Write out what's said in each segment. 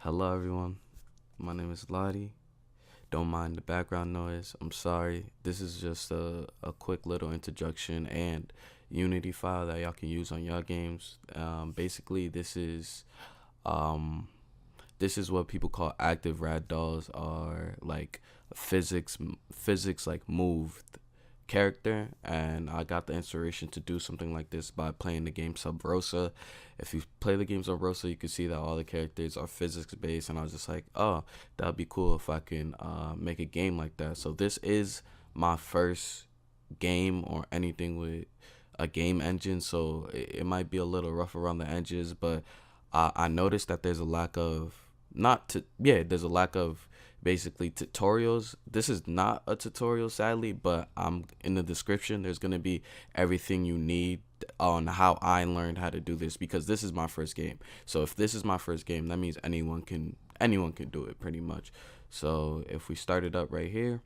Hello, everyone. My name is Lottie. Don't mind the background noise. I'm sorry. This is just a quick little introduction and Unity file that y'all can use on your games. Basically, um, this is what people call active ragdolls, or like physics like moved character, and I got the inspiration to do something like this by playing the game sub Rosa. If you play the games on Rosa, you can see that all the characters are physics based, and I was just like, oh, that'd be cool if I can make a game like that. So this is my first game or anything with a game engine, so it might be a little rough around the edges, but I noticed that there's a lack of not to yeah there's a lack of basically tutorials. This is not a tutorial, sadly, but in the description there's going to be everything you need on how I learned how to do this, because this is my first game. So if this is my first game, that means anyone can do it pretty much. So if we start it up right here,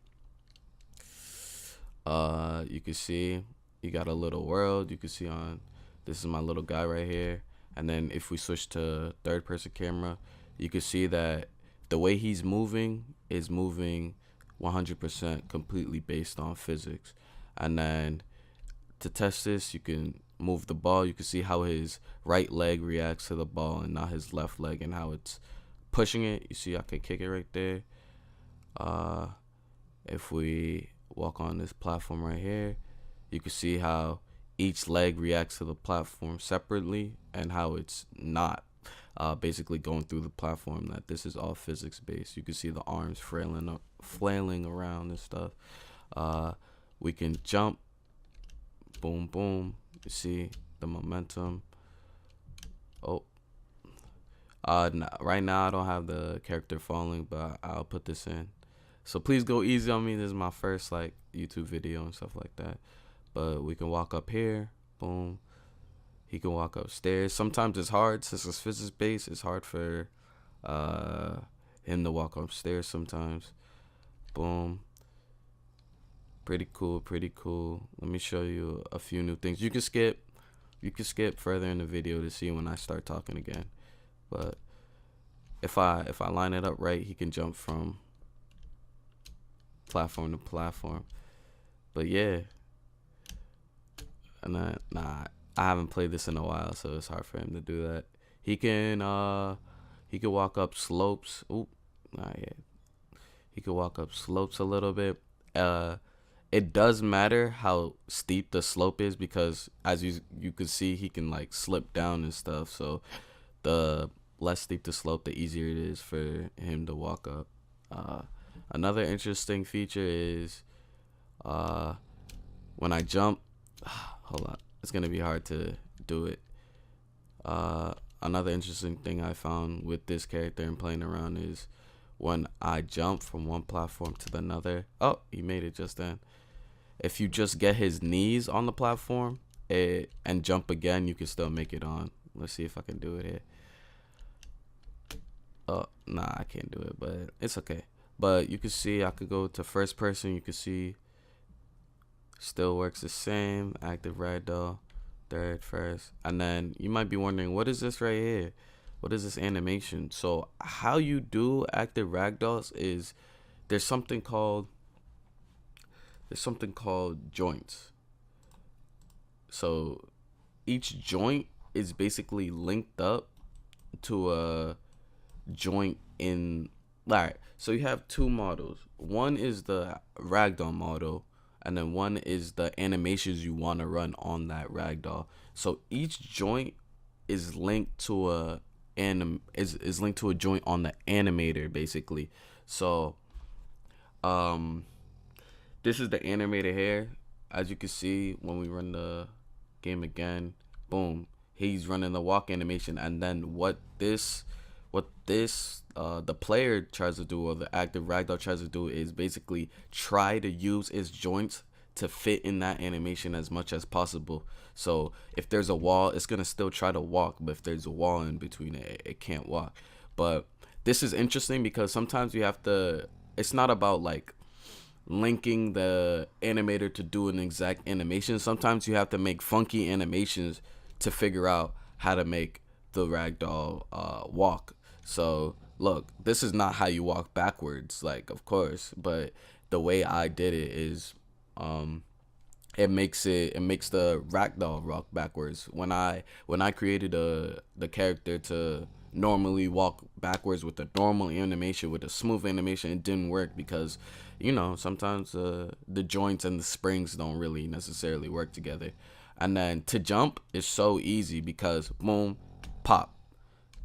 you can see you got a little world. You can see on this is my little guy right here. And then if we switch to third person camera, you can see that the way he's moving is moving 100% completely based on physics. And then to test this, you can move the ball. You can see how his right leg reacts to the ball and not his left leg, and how it's pushing it. You see I could kick it right there. If we walk on this platform right here, you can see how each leg reacts to the platform separately, and how it's not basically going through the platform, that this is all physics based. You can see the arms flailing around and stuff. We can jump, boom boom. You see the momentum. Oh, right now I don't have the character falling, but I'll put this in, so please go easy on me. This is my first like YouTube video and stuff like that. But we can walk up here, boom. He can walk upstairs. Sometimes it's hard, since it's physics based. It's hard for him to walk upstairs sometimes. Boom. Pretty cool, pretty cool. Let me show you a few new things. You can skip further in the video to see when I start talking again. But if I line it up right, he can jump from platform to platform. But yeah. And I haven't played this in a while, so it's hard for him to do that. He can walk up slopes. Oop, not yet. He can walk up slopes a little bit. It does matter how steep the slope is, because as you can see, he can like slip down and stuff. So the less steep the slope, the easier it is for him to walk up. Another interesting feature is when I jump. Hold on, it's gonna be hard to do it. Another interesting thing I found with this character and playing around is when I jump from one platform to another. Oh, he made it just then. If you just get his knees on the platform and jump again, you can still make it on. Let's see if I can do it here. Oh, nah, I can't do it, but it's okay. But you can see I could go to first person. You can see still works the same. Active ragdoll, third, first. And then you might be wondering, what is this right here? What is this animation? So how you do active ragdolls is there's something called joints. So each joint is basically linked up to a joint in. Alright, so you have two models. One is the ragdoll model, and then one is the animations you want to run on that ragdoll. So each joint is linked to a linked to a joint on the animator, basically. So this is the animator here. As you can see, when we run the game again, boom, he's running the walk animation. And then what the player tries to do, or the active ragdoll tries to do, is basically try to use its joints to fit in that animation as much as possible. So if there's a wall, it's gonna still try to walk, but if there's a wall in between it can't walk. But this is interesting because sometimes you have to, it's not about like linking the animator to do an exact animation. Sometimes you have to make funky animations to figure out how to make the ragdoll walk. So look, this is not how you walk backwards, like, of course, but the way I did it is, um, it makes the ragdoll rock backwards. When I created the character to normally walk backwards with a normal animation, with a smooth animation, it didn't work because, sometimes the joints and the springs don't really necessarily work together. And then to jump is so easy because boom, pop,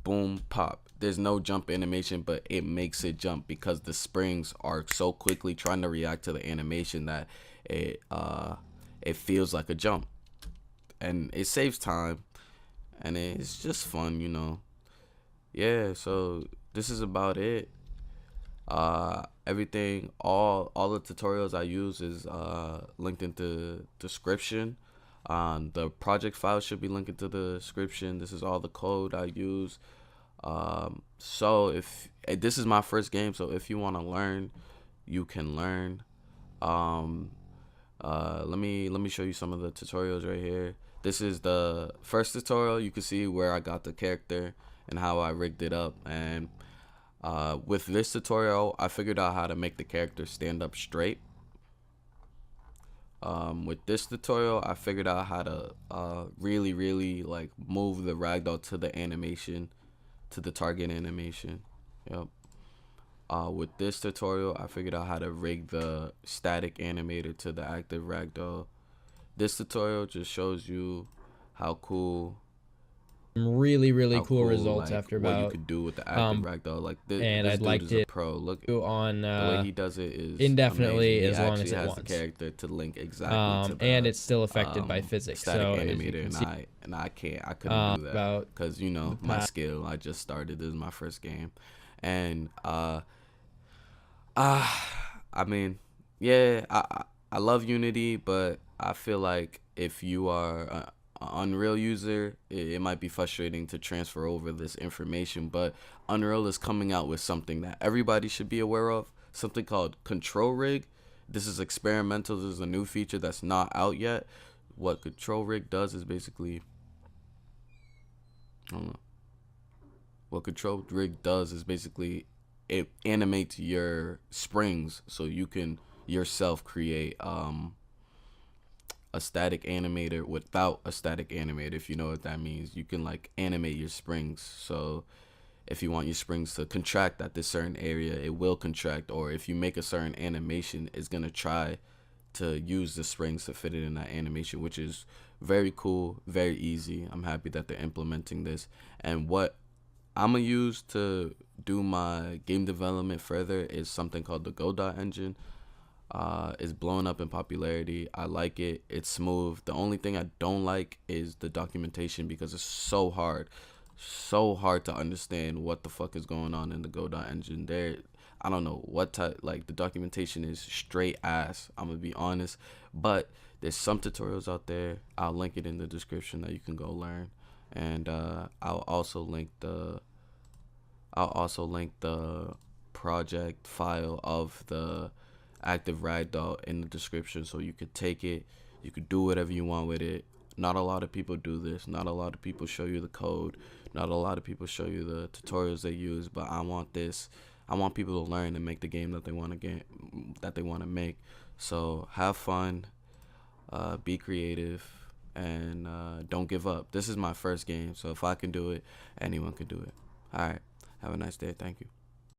boom, pop. There's no jump animation, but it makes it jump because the springs are so quickly trying to react to the animation that it uh it feels like a jump, and it saves time, and it's just fun. Yeah, so this is about it. Everything, all the tutorials I use is linked into description. The project file should be linked into the description. This is all the code I use. So if this is my first game, so if you want to learn, you can learn. Um, let me show you some of the tutorials right here. This is the first tutorial. You can see where I got the character and how I rigged it up. And with this tutorial, I figured out how to make the character stand up straight. With this tutorial, I figured out how to really, really like move the ragdoll to the animation, to the target animation. Yep. With this tutorial, I figured out how to rig the static animator to the active ragdoll. This tutorial just shows you how cool, really, really cool results like after what you about could do with the active ragdoll. Like and this I'd dude like is a to pro. Look, on the way he does it is indefinitely amazing. He as long actually as it has the wants. character to link exactly to And the it's still affected by physics. static So as you animator, can and see, I couldn't do that about because the my past. skill. I just started. This is my first game, and I mean, yeah, I love Unity, but I feel like if you are a Unreal user, it might be frustrating to transfer over this information. But Unreal is coming out with something that everybody should be aware of, something called Control Rig. This is experimental. This is a new feature that's not out yet. What Control Rig does is basically, I don't know. What Control Rig does is basically it animates your springs so you can yourself create a static animator without a static animator. If you know what that means, you can like animate your springs. So if you want your springs to contract at this certain area, it will contract, or if you make a certain animation, it's gonna try to use the springs to fit it in that animation, which is very cool, very easy. I'm happy that they're implementing this. And what I'm gonna use to do my game development further is something called the Godot engine. It's blowing up in popularity. I like it. It's smooth. The only thing I don't like is the documentation because it's so hard to understand what the fuck is going on in the Godot engine. I don't know what type. Like the documentation is straight ass. I'm gonna be honest, but there's some tutorials out there. I'll link it in the description that you can go learn, and I'll also link the project file of the active ragdoll in the description so you could take it. You could do whatever you want with it. Not a lot of people do this. Not a lot of people show you the code. Not a lot of people show you the tutorials they use. But I want this. I want people to learn and make the game that they want to make. So have fun, be creative, and don't give up. This is my first game, so if I can do it, anyone can do it. All right. Have a nice day. Thank you.